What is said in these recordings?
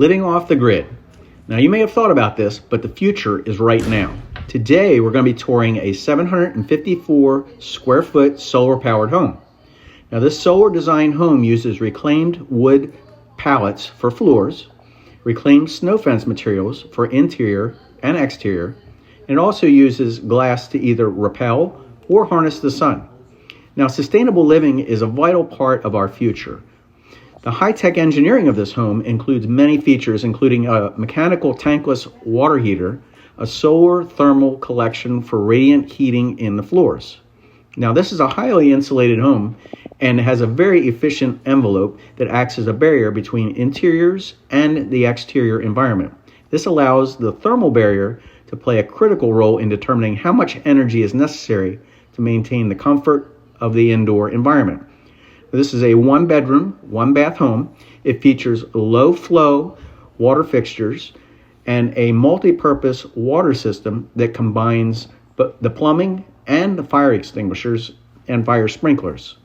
Living off the grid. Now you may have thought about this, but the future is right now. Today we're going to be touring a 754 square foot solar powered home. Now this solar designed home uses reclaimed wood pallets for floors, reclaimed snow fence materials for interior and exterior, and it also uses glass to either repel or harness the sun. Now sustainable living is a vital part of our future. The high-tech engineering of this home includes many features, including a mechanical tankless water heater, a solar thermal collection for radiant heating in the floors. Now, this is a highly insulated home and has a very efficient envelope that acts as a barrier between interiors and the exterior environment. This allows the thermal barrier to play a critical role in determining how much energy is necessary to maintain the comfort of the indoor environment. This is a one-bedroom, one-bath home. It features low-flow water fixtures and a multi-purpose water system that combines the plumbing and the fire extinguishers and fire sprinklers.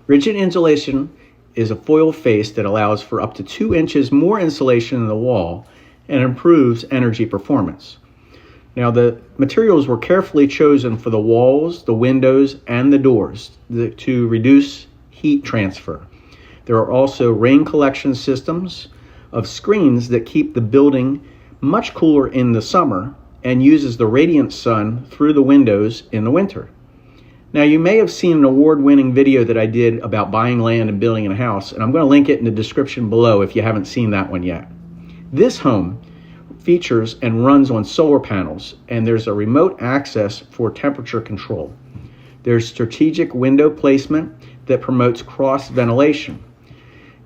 Rigid insulation is a foil face that allows for up to 2 inches more insulation in the wall and improves energy performance. Now, the materials were carefully chosen for the walls, the windows, and the doors to reduce heat transfer. There are also rain collection systems of screens that keep the building much cooler in the summer and uses the radiant sun through the windows in the winter. Now you may have seen an award-winning video that I did about buying land and building a house, and I'm going to link it in the description below if you haven't seen that one yet. This home features and runs on solar panels, and there's a remote access for temperature control. There's strategic window placement that promotes cross ventilation,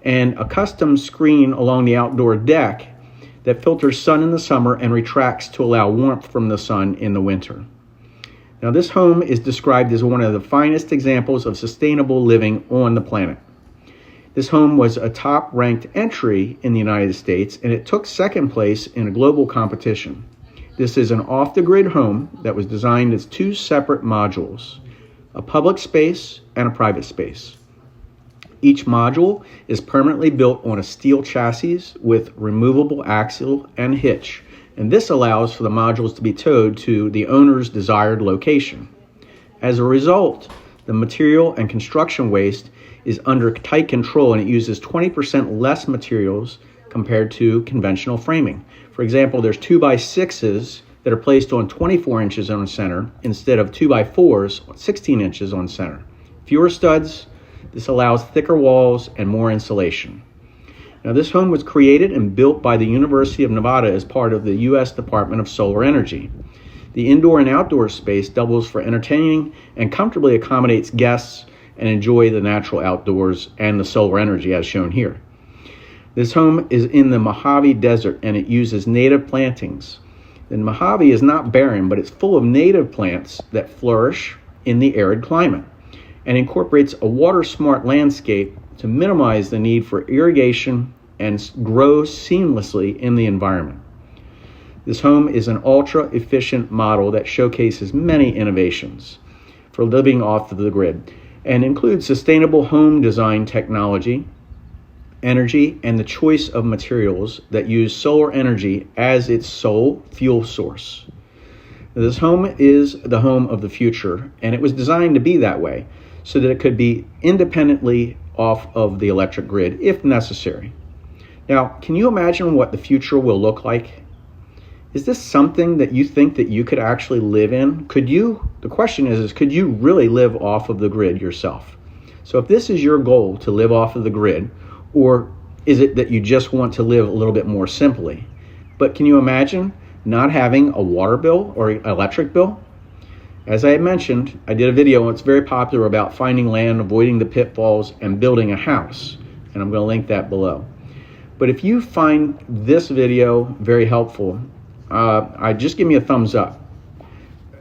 and a custom screen along the outdoor deck that filters sun in the summer and retracts to allow warmth from the sun in the winter. Now this home is described as one of the finest examples of sustainable living on the planet. This home was a top-ranked entry in the United States, and it took second place in a global competition. This is an off-the-grid home that was designed as 2 separate modules, a public space and a private space. Each module is permanently built on a steel chassis with removable axle and hitch, and this allows for the modules to be towed to the owner's desired location. As a result, the material and construction waste is under tight control, and it uses 20% less materials compared to conventional framing. For example, there's 2x6s that are placed on 24 inches on center instead of 2x4s, 16 inches on center. Fewer studs. This allows thicker walls and more insulation. Now this home was created and built by the University of Nevada as part of the U.S. Department of Solar Energy. The indoor and outdoor space doubles for entertaining and comfortably accommodates guests and enjoy the natural outdoors and the solar energy as shown here. This home is in the Mojave Desert, and it uses native plantings. The Mojave is not barren, but it's full of native plants that flourish in the arid climate, and incorporates a water-smart landscape to minimize the need for irrigation and grow seamlessly in the environment. This home is an ultra-efficient model that showcases many innovations for living off of the grid and includes sustainable home design technology, energy, and the choice of materials that use solar energy as its sole fuel source. This home is the home of the future, and it was designed to be that way so that it could be independently off of the electric grid if necessary. Now, can you imagine what the future will look like? Is this something that you think that you could actually live in? The question is could you really live off of the grid yourself? So if this is your goal to live off of the grid, or is it that you just want to live a little bit more simply? But can you imagine not having a water bill or electric bill? As I had mentioned, I did a video, and it's very popular, about finding land, avoiding the pitfalls, and building a house. And I'm going to link that below. But if you find this video very helpful, just give me a thumbs up.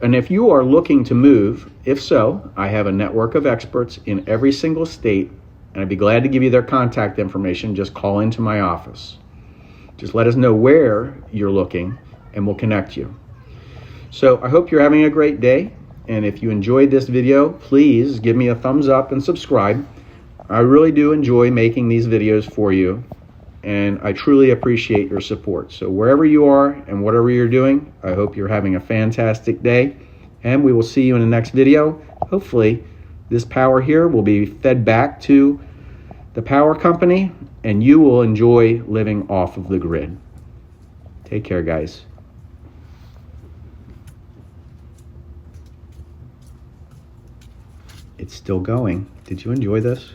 And if you are looking to move, if so, I have a network of experts in every single state, and I'd be glad to give you their contact information. Just call into my office. Just let us know where you're looking, and we'll connect you. So I hope you're having a great day, and if you enjoyed this video, please give me a thumbs up and subscribe. I really do enjoy making these videos for you, and I truly appreciate your support. So wherever you are and whatever you're doing, I hope you're having a fantastic day, and we will see you in the next video. Hopefully this power here will be fed back to the power company, and you will enjoy living off of the grid. Take care, guys. It's still going. Did you enjoy this?